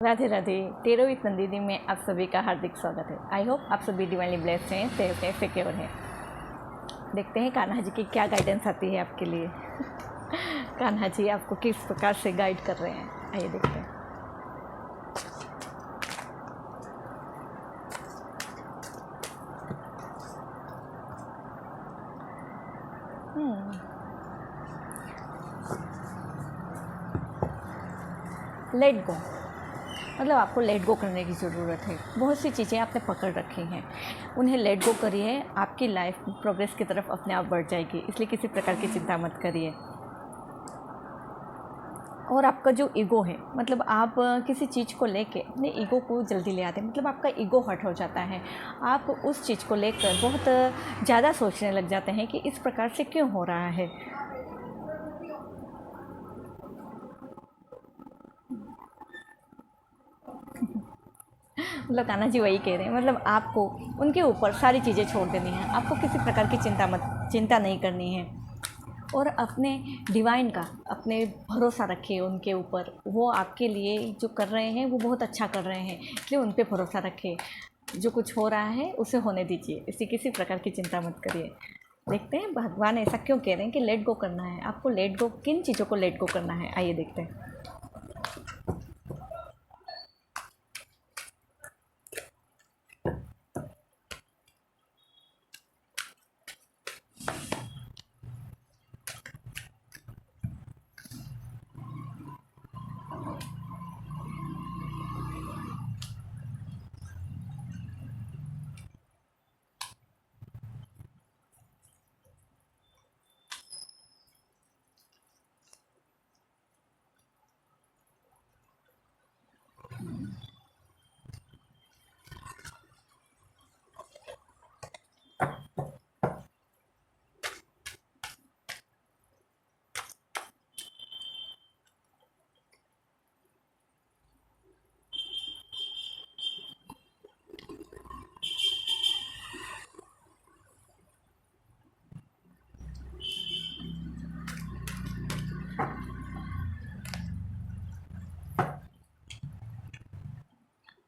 Radhe Radhe. Tarot with Nandini में आप सभी का हार्दिक स्वागत है। आई होप आप सभी डिवाइनली ब्लेस्ड हैं, सेफ हैं, सिक्योर हैं। देखते हैं कान्हा जी की क्या गाइडेंस आती है आपके लिए। कान्हा जी आपको किस प्रकार से गाइड कर रहे हैं, आइए देखते हैं। लेट गो, मतलब आपको लेट गो करने की ज़रूरत है। बहुत सी चीज़ें आपने पकड़ रखी हैं, उन्हें लेट गो करिए। आपकी लाइफ प्रोग्रेस की तरफ अपने आप बढ़ जाएगी, इसलिए किसी प्रकार की चिंता मत करिए। और आपका जो ईगो है, मतलब आप किसी चीज़ को लेके अपने ईगो को जल्दी ले आते हैं, मतलब आपका ईगो हर्ट हो जाता है। आप उस चीज़ को लेकर बहुत ज़्यादा सोचने लग जाते हैं कि इस प्रकार से क्यों हो रहा है। मतलब कान्हा जी वही कह रहे हैं, मतलब आपको उनके ऊपर सारी चीज़ें छोड़ देनी है। आपको किसी प्रकार की चिंता नहीं करनी है। और अपने डिवाइन का अपने भरोसा रखिए उनके ऊपर। वो आपके लिए जो कर रहे हैं वो बहुत अच्छा कर रहे हैं, इसलिए उन पे भरोसा रखिए। जो कुछ हो रहा है उसे होने दीजिए, इसी किसी प्रकार की चिंता मत करिए। देखते हैं भगवान ऐसा क्यों कह रहे हैं कि लेट गो करना है आपको। लेट गो, किन चीज़ों को लेट गो करना है, आइए देखते हैं।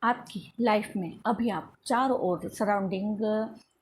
आपकी लाइफ में अभी आप चारों ओर सराउंडिंग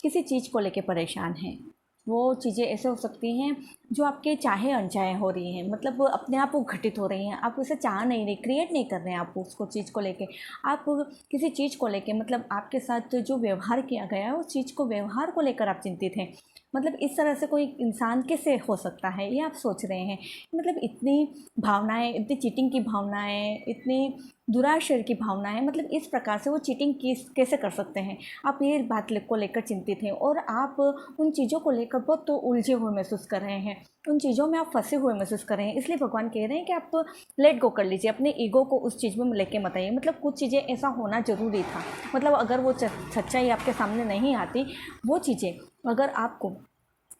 किसी चीज़ को लेके परेशान हैं। वो चीज़ें ऐसे हो सकती हैं जो आपके चाहे अनचाहे हो रही हैं, मतलब अपने आप वो घटित हो रही हैं। आप उसे चाह नहीं रहे, क्रिएट नहीं कर रहे हैं आप उसको चीज़ को लेके। आप किसी चीज़ को लेके, मतलब आपके साथ जो व्यवहार किया गया है उस चीज़ को, व्यवहार को लेकर आप चिंतित हैं। मतलब इस तरह से कोई इंसान कैसे हो सकता है, ये आप सोच रहे हैं। मतलब इतनी भावनाएं, इतनी चीटिंग की भावनाएं, इतनी दुराशय की भावनाएं, मतलब इस प्रकार से वो चीटिंग कैसे कर सकते हैं। आप ये बात को लेकर चिंतित हैं और आप उन चीज़ों को लेकर बहुत तो उलझे हुए महसूस कर रहे हैं। उन चीज़ों में आप फंसे हुए महसूस कर रहे हैं। इसलिए भगवान कह रहे हैं कि आप लेट गो कर लीजिए, अपने ईगो को उस चीज़ में लेके मत आइए। मतलब कुछ चीज़ें ऐसा होना ज़रूरी था, मतलब अगर वो सच्चाई आपके सामने नहीं आती, वो चीज़ें अगर आपको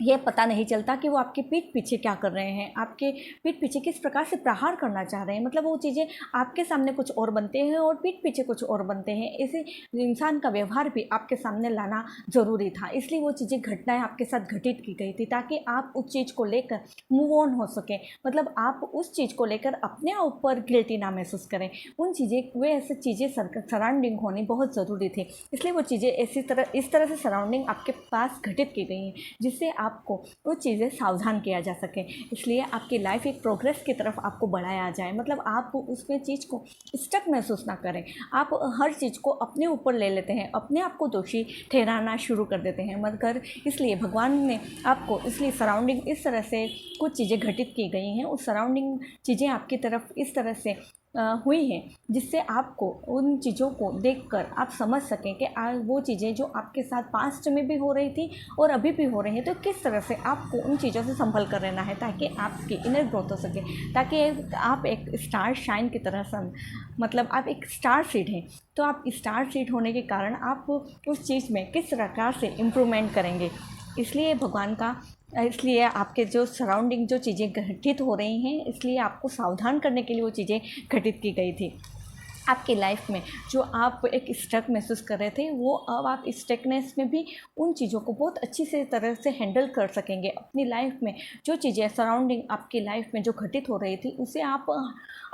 ये पता नहीं चलता कि वो आपके पीठ पीछे क्या कर रहे हैं, आपके पीठ पीछे किस प्रकार से प्रहार करना चाह रहे हैं। मतलब वो चीज़ें आपके सामने कुछ और बनते हैं और पीठ पीछे कुछ और बनते हैं। ऐसे इंसान का व्यवहार भी आपके सामने लाना ज़रूरी था। इसलिए वो चीज़ें, घटनाएं आपके साथ घटित की गई थी ताकि आप उस चीज़ को लेकर मूव ऑन हो सकें। मतलब आप उस चीज़ को लेकर अपने ऊपर गिल्टी ना महसूस करें। उन चीज़ें, वे ऐसी चीज़ें सराउंडिंग होनी बहुत ज़रूरी थी। इसलिए वो चीज़ें इस तरह से सराउंडिंग आपके पास घटित की गई हैं जिससे आपको वो चीज़ें सावधान किया जा सके। इसलिए आपकी लाइफ एक प्रोग्रेस की तरफ आपको बढ़ाया जाए। मतलब आप उसमें चीज़ को स्टक महसूस ना करें। आप हर चीज़ को अपने ऊपर ले लेते हैं, अपने आप को दोषी ठहराना शुरू कर देते हैं। मगर इसलिए भगवान ने आपको, इसलिए सराउंडिंग इस तरह से कुछ चीज़ें घटित की गई हैं, उस सराउंडिंग चीज़ें आपकी तरफ इस तरह से हुई हैं जिससे आपको उन चीज़ों को देखकर आप समझ सकें कि वो चीज़ें जो आपके साथ पास्ट में भी हो रही थी और अभी भी हो रही हैं, तो किस तरह से आपको उन चीज़ों से संभल कर रहना है ताकि आपकी इनर ग्रोथ हो सके, ताकि आप एक स्टार शाइन की तरह मतलब आप एक स्टार सीड हैं। तो आप स्टार सीड होने के कारण आप उस चीज़ में किस प्रकार से इम्प्रूवमेंट करेंगे। इसलिए आपके जो सराउंडिंग जो चीज़ें घटित हो रही हैं, इसलिए आपको सावधान करने के लिए वो चीज़ें घटित की गई थी। आपकी लाइफ में जो आप एक स्टक महसूस कर रहे थे, वो अब आप स्टकनेस में भी उन चीज़ों को बहुत अच्छी से तरह से हैंडल कर सकेंगे। अपनी लाइफ में जो चीज़ें सराउंडिंग आपकी लाइफ में जो घटित हो रही थी, उसे आप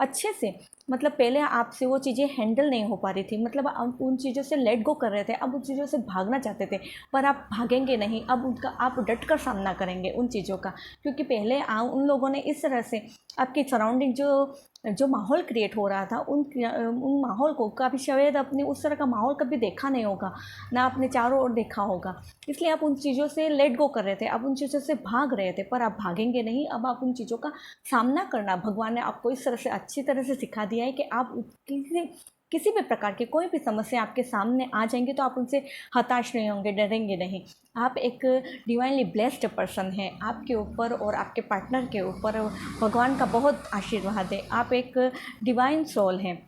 अच्छे से मतलब पहले आपसे वो चीज़ें हैंडल नहीं हो पा रही थी, मतलब आप उन चीज़ों से लेट गो कर रहे थे, अब उन चीज़ों से भागना चाहते थे, पर आप भागेंगे नहीं, अब उनका आप डट कर सामना करेंगे उन चीज़ों का। क्योंकि पहले उन लोगों ने इस तरह से आपकी सराउंडिंग जो जो माहौल क्रिएट हो रहा था उन माहौल को कभी शायद अपने उस तरह का माहौल कभी देखा नहीं होगा, ना आपने चारों ओर देखा होगा, इसलिए आप उन चीज़ों से लेट गो कर रहे थे, आप उन चीज़ों से भाग रहे थे, पर आप भागेंगे नहीं, अब आप उन चीज़ों का सामना करना भगवान ने आपको इस तरह से अच्छी तरह से सिखा दिया है कि आप किसी किसी भी प्रकार की कोई भी समस्या आपके सामने आ जाएंगे तो आप उनसे हताश नहीं होंगे, डरेंगे नहीं। आप एक डिवाइनली ब्लेस्ड पर्सन हैं, आपके ऊपर और आपके पार्टनर के ऊपर भगवान का बहुत आशीर्वाद है। आप एक डिवाइन सोल हैं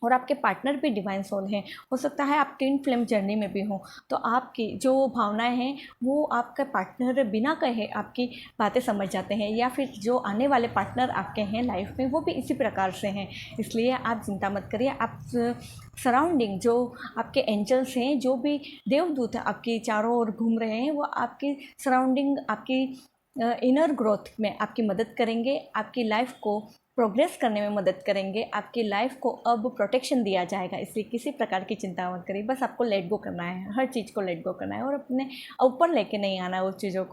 और आपके पार्टनर भी डिवाइन सोल हैं। हो सकता है आप ट्विन फ्लेम जर्नी में भी हों, तो आपकी जो भावनाएं हैं वो आपका पार्टनर बिना कहे आपकी बातें समझ जाते हैं, या फिर जो आने वाले पार्टनर आपके हैं लाइफ में वो भी इसी प्रकार से हैं। इसलिए आप चिंता मत करिए। आप सराउंडिंग जो आपके एंजल्स हैं, जो भी देवदूत आपके चारों ओर घूम रहे हैं, वो आपकी सराउंडिंग, आपकी इनर ग्रोथ में आपकी मदद करेंगे, आपकी लाइफ को प्रोग्रेस करने में मदद करेंगे, आपकी लाइफ को अब प्रोटेक्शन दिया जाएगा। इसलिए किसी प्रकार की चिंता मत करिए, बस आपको लेट गो करना है, हर चीज़ को लेट गो करना है और अपने ऊपर लेके नहीं आना है उस चीज़ों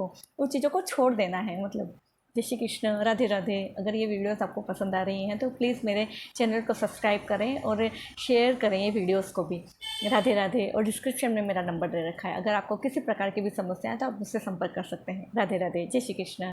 को छोड़ देना है। मतलब जय श्री कृष्ण, राधे राधे। अगर ये वीडियोस आपको पसंद आ रही हैं तो प्लीज़ मेरे चैनल को सब्सक्राइब करें और शेयर करें ये वीडियोस को भी। राधे राधे। और डिस्क्रिप्शन में मेरा नंबर दे रखा है, अगर आपको किसी प्रकार की भी समस्या है तो आप मुझसे संपर्क कर सकते हैं। राधे राधे, जय श्री कृष्ण।